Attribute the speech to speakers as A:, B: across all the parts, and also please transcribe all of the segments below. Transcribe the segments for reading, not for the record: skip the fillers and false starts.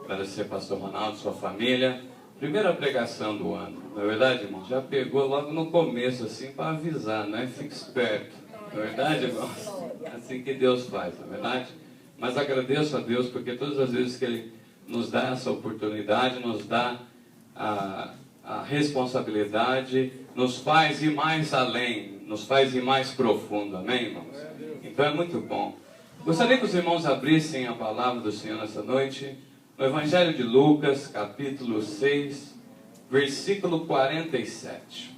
A: Agradecer ao pastor Ronaldo, sua família. Primeira pregação do ano. Não é verdade, irmão? Já pegou logo no começo, assim, para avisar, né? Fique esperto. Não é verdade, irmãos? Assim que Deus faz, não é verdade? Mas agradeço a Deus, porque todas as vezes que Ele nos dá essa oportunidade, nos dá a responsabilidade, nos faz ir mais além, nos faz ir mais profundo, amém, irmãos? Então é muito bom. Gostaria que os irmãos abrissem a palavra do Senhor nessa noite, no Evangelho de Lucas, capítulo 6, versículo 47.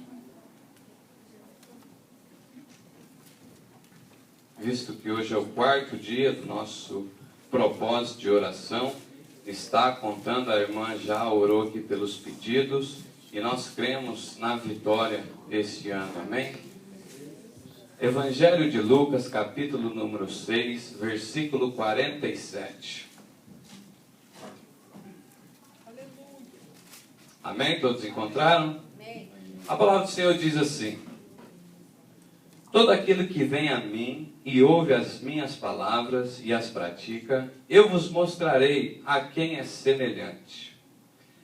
A: Visto que hoje é o quarto dia do nosso propósito de oração, está contando, a irmã já orou aqui pelos pedidos, e nós cremos na vitória este ano, amém? Evangelho de Lucas, capítulo número 6, versículo 47. Amém? Todos encontraram? Amém. A palavra do Senhor diz assim: todo aquele que vem a mim e ouve as minhas palavras e as pratica, eu vos mostrarei a quem é semelhante.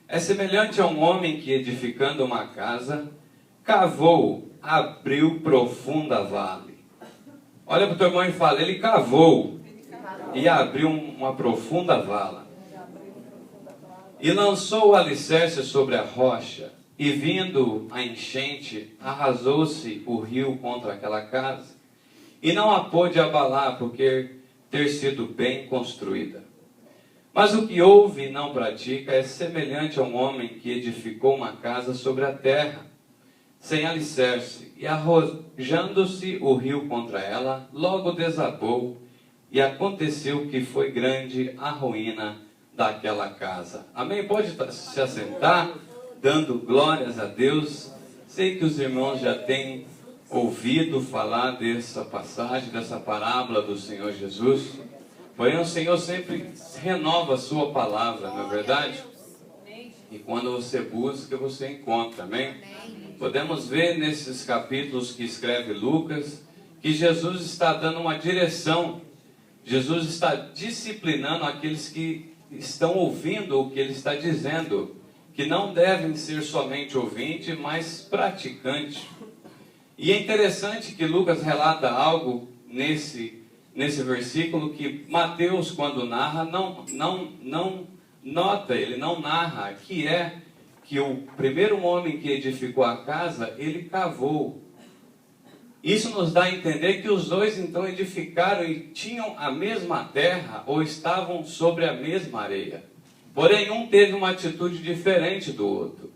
A: É semelhante a um homem que, edificando uma casa, cavou, abriu profunda vale. Olha para o teu irmão e fala, ele cavou e abriu uma profunda vala. E lançou o alicerce sobre a rocha, e vindo a enchente, arrasou-se o rio contra aquela casa, e não a pôde abalar, porque ter sido bem construída. Mas o que ouve e não pratica é semelhante a um homem que edificou uma casa sobre a terra, sem alicerce, e arrojando-se o rio contra ela, logo desabou, e aconteceu que foi grande a ruína daquela casa. Amém? Pode se assentar, dando glórias a Deus. Sei que os irmãos já têm ouvido falar dessa passagem, dessa parábola do Senhor Jesus. Porém, o Senhor sempre renova a sua palavra, não é verdade? E quando você busca, você encontra, amém? Podemos ver nesses capítulos que escreve Lucas, que Jesus está dando uma direção. Jesus está disciplinando aqueles que estão ouvindo o que ele está dizendo, que não devem ser somente ouvinte, mas praticante. E é interessante que Lucas relata algo nesse versículo que Mateus, quando narra, não nota, ele não narra, que é que o primeiro homem que edificou a casa, ele cavou. Isso nos dá a entender que os dois então edificaram e tinham a mesma terra ou estavam sobre a mesma areia. Porém, um teve uma atitude diferente do outro.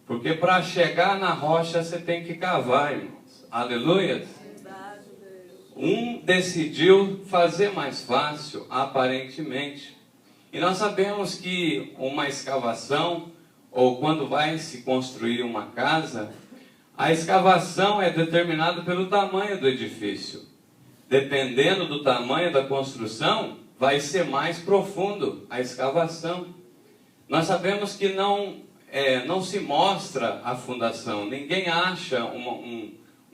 A: Porque para chegar na rocha você tem que cavar, irmãos. Aleluia! Um decidiu fazer mais fácil, aparentemente. E nós sabemos que uma escavação, ou quando vai se construir uma casa, a escavação é determinada pelo tamanho do edifício. Dependendo do tamanho da construção, vai ser mais profundo a escavação. Nós sabemos que não se mostra a fundação. Ninguém acha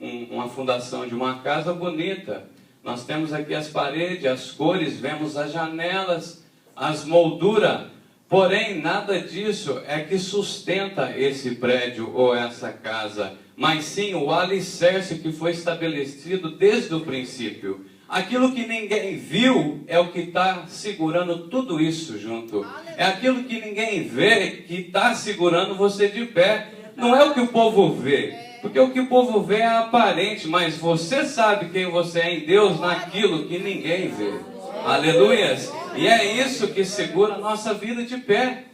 A: uma fundação de uma casa bonita. Nós temos aqui as paredes, as cores, vemos as janelas, as molduras. Porém, nada disso é que sustenta esse prédio ou essa casa, mas sim o alicerce que foi estabelecido desde o princípio. Aquilo que ninguém viu é o que está segurando tudo isso junto. É aquilo que ninguém vê que está segurando você de pé. Não é o que o povo vê, porque o que o povo vê é aparente, mas você sabe quem você é em Deus naquilo que ninguém vê. Aleluias! E é isso que segura a nossa vida de pé.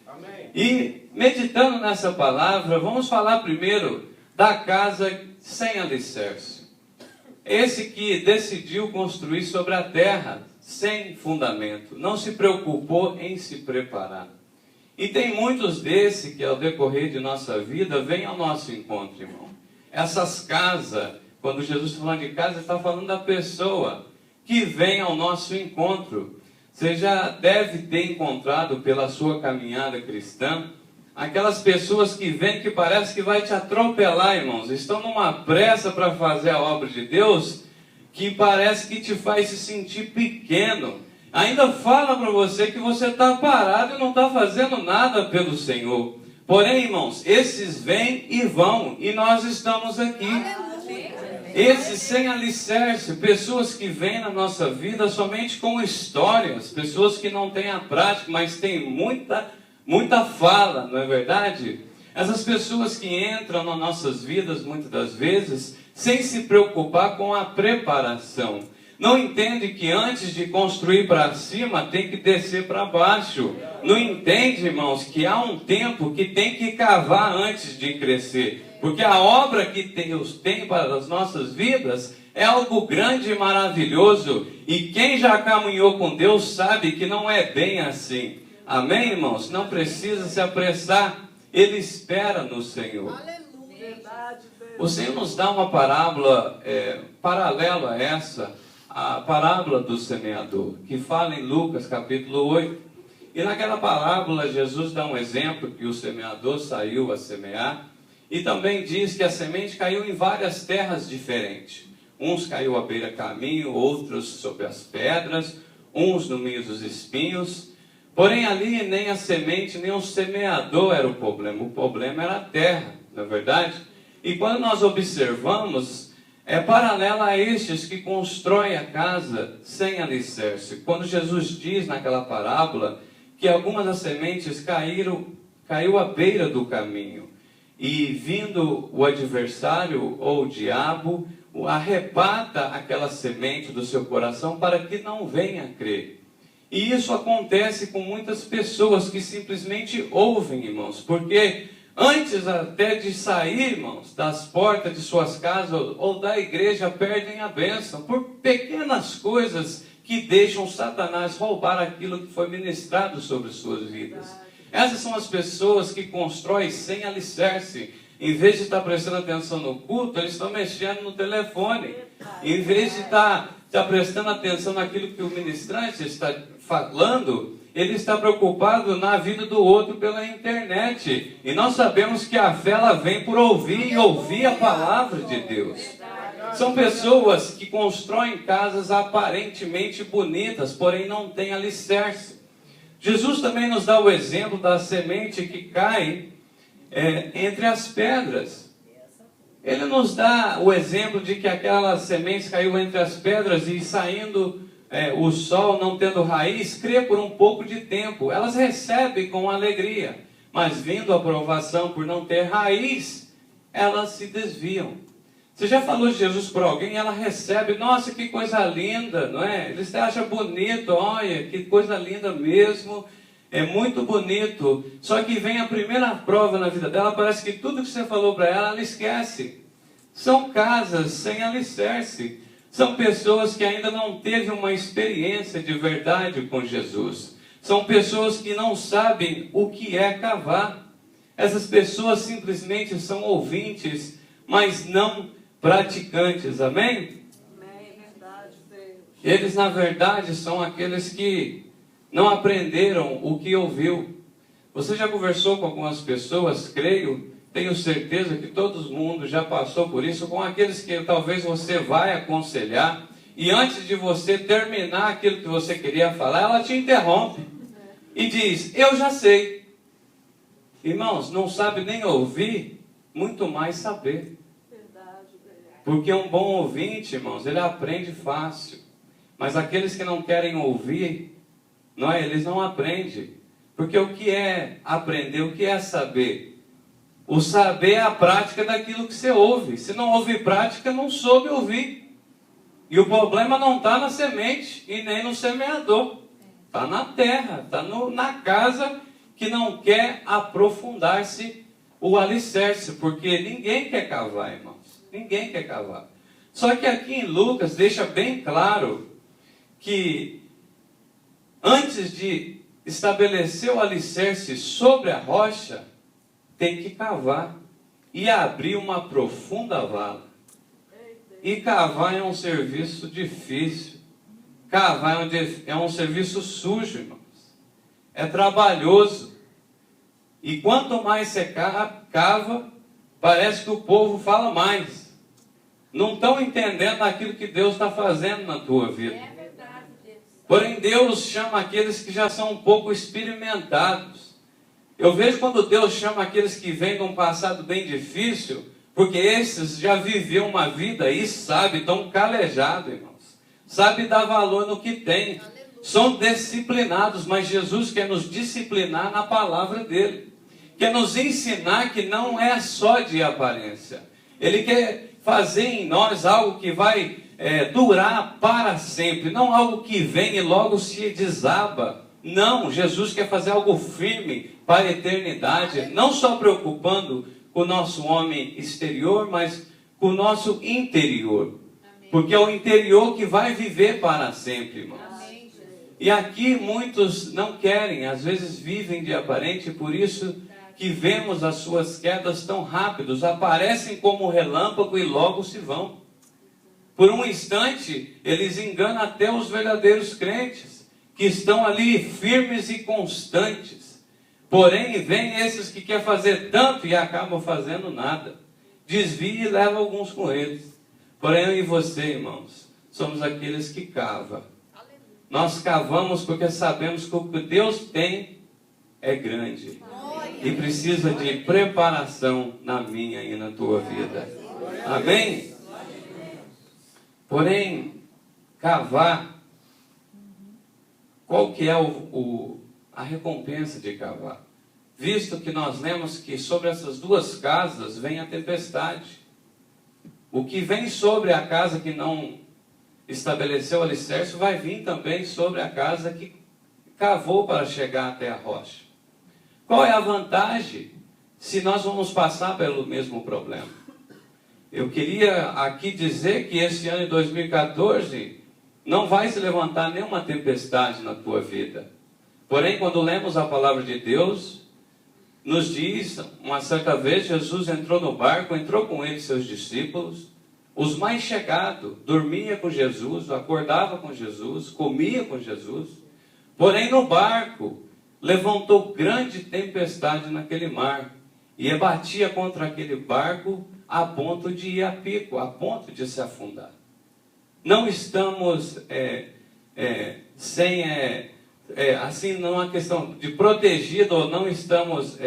A: E meditando nessa palavra, vamos falar primeiro da casa sem alicerce. Esse que decidiu construir sobre a terra, sem fundamento, não se preocupou em se preparar. E tem muitos desses que ao decorrer de nossa vida vêm ao nosso encontro, irmão. Essas casas, quando Jesus está falando de casa, está falando da pessoa que vem ao nosso encontro. Você já deve ter encontrado pela sua caminhada cristã aquelas pessoas que vêm que parece que vai te atropelar, irmãos. Estão numa pressa para fazer a obra de Deus que parece que te faz se sentir pequeno. Ainda fala para você que você está parado e não está fazendo nada pelo Senhor. Porém, irmãos, esses vêm e vão, e nós estamos aqui. Esses sem alicerce, pessoas que vêm na nossa vida somente com histórias, pessoas que não têm a prática, mas têm muita fala, não é verdade? Essas pessoas que entram nas nossas vidas, muitas das vezes, sem se preocupar com a preparação. Não entende que antes de construir para cima, tem que descer para baixo. Não entende, irmãos, que há um tempo que tem que cavar antes de crescer. Porque a obra que Deus tem para as nossas vidas é algo grande e maravilhoso. E quem já caminhou com Deus sabe que não é bem assim. Amém, irmãos? Não precisa se apressar. Ele espera no Senhor. O Senhor nos dá uma parábola paralela a essa, a parábola do semeador, que fala em Lucas capítulo 8. E naquela parábola Jesus dá um exemplo que o semeador saiu a semear. E também diz que a semente caiu em várias terras diferentes. Uns caiu à beira-caminho, outros sobre as pedras, uns no meio dos espinhos. Porém ali nem a semente, nem o semeador era o problema era a terra, não é verdade? E quando nós observamos, é paralela a estes que constroem a casa sem alicerce. Quando Jesus diz naquela parábola que algumas das sementes caiu à beira do caminho. E vindo o adversário ou o diabo, arrebata aquela semente do seu coração para que não venha a crer. E isso acontece com muitas pessoas que simplesmente ouvem, irmãos, porque antes até de sair, irmãos, das portas de suas casas ou da igreja, perdem a bênção por pequenas coisas que deixam Satanás roubar aquilo que foi ministrado sobre suas vidas. Essas são as pessoas que constroem sem alicerce. Em vez de estar prestando atenção no culto, eles estão mexendo no telefone. Em vez de estar prestando atenção naquilo que o ministrante está falando, ele está preocupado na vida do outro pela internet. E nós sabemos que a fé ela vem por ouvir e ouvir a palavra de Deus. São pessoas que constroem casas aparentemente bonitas, porém não têm alicerce. Jesus também nos dá o exemplo da semente que cai entre as pedras. Ele nos dá o exemplo de que aquela semente caiu entre as pedras e saindo o sol, não tendo raiz, crê por um pouco de tempo. Elas recebem com alegria, mas vindo a provação por não ter raiz, elas se desviam. Você já falou de Jesus para alguém, ela recebe, nossa, que coisa linda, não é? Eles acham bonito, olha, que coisa linda mesmo, é muito bonito. Só que vem a primeira prova na vida dela, parece que tudo que você falou para ela, ela esquece. São casas sem alicerce. São pessoas que ainda não teve uma experiência de verdade com Jesus. São pessoas que não sabem o que é cavar. Essas pessoas simplesmente são ouvintes, mas não praticantes, amém?
B: Amém, verdade, Deus.
A: Eles, na verdade, são aqueles que não aprenderam o que ouviu. Você já conversou com algumas pessoas, creio, tenho certeza que todo mundo já passou por isso, com aqueles que talvez você vai aconselhar, e antes de você terminar aquilo que você queria falar, ela te interrompe e diz, eu já sei. Irmãos, não sabe nem ouvir, muito mais saber. Porque um bom ouvinte, irmãos, ele aprende fácil. Mas aqueles que não querem ouvir, eles não aprendem. Porque o que é aprender, o que é saber? O saber é a prática daquilo que você ouve. Se não houve prática, não soube ouvir. E o problema não está na semente e nem no semeador. Está na terra, está na casa que não quer aprofundar-se o alicerce. Porque ninguém quer cavar, irmão. Ninguém quer cavar. Só que aqui em Lucas deixa bem claro que antes de estabelecer o alicerce sobre a rocha, tem que cavar e abrir uma profunda vala. E cavar é um serviço difícil. Cavar é um serviço sujo, irmãos. É trabalhoso. E quanto mais você cava, parece que o povo fala mais. Não estão entendendo aquilo que Deus está fazendo na tua vida.
B: É verdade, Deus.
A: Porém, Deus chama aqueles que já são um pouco experimentados. Eu vejo quando Deus chama aqueles que vêm de um passado bem difícil, porque esses já viveu uma vida e sabe, estão calejados, irmãos. Sabe dar valor no que tem. São disciplinados, mas Jesus quer nos disciplinar na palavra dele. Quer nos ensinar que não é só de aparência. Ele quer fazer em nós algo que vai durar para sempre. Não algo que vem e logo se desaba. Não, Jesus quer fazer algo firme para a eternidade. Não só preocupando com o nosso homem exterior, mas com o nosso interior. Porque é o interior que vai viver para sempre, irmãos. E aqui muitos não querem, às vezes vivem de aparente, por isso que vemos as suas quedas tão rápidos, aparecem como relâmpago e logo se vão. Por um instante, eles enganam até os verdadeiros crentes, que estão ali firmes e constantes. Porém, vem esses que querem fazer tanto e acabam fazendo nada. Desvia e leva alguns com eles. Porém, eu e você, irmãos, somos aqueles que cavam. Nós cavamos porque sabemos que o que Deus tem é grande. E precisa de preparação na minha e na tua vida. Amém? Porém, cavar, qual que é a recompensa de cavar? Visto que nós lemos que sobre essas duas casas vem a tempestade. O que vem sobre a casa que não estabeleceu o alicerce vai vir também sobre a casa que cavou para chegar até a rocha. Qual é a vantagem se nós vamos passar pelo mesmo problema? Eu queria aqui dizer que esse ano de 2014 não vai se levantar nenhuma tempestade na tua vida. Porém, quando lemos a palavra de Deus, nos diz, uma certa vez Jesus entrou no barco, entrou com ele seus discípulos, os mais chegados, dormia com Jesus, acordava com Jesus, comia com Jesus. Porém, no barco, levantou grande tempestade naquele mar, e batia contra aquele barco a ponto de ir a pico, a ponto de se afundar. Não estamos assim, não é uma questão de protegido, ou não estamos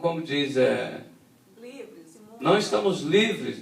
A: como diz,
B: livres,
A: não estamos livres.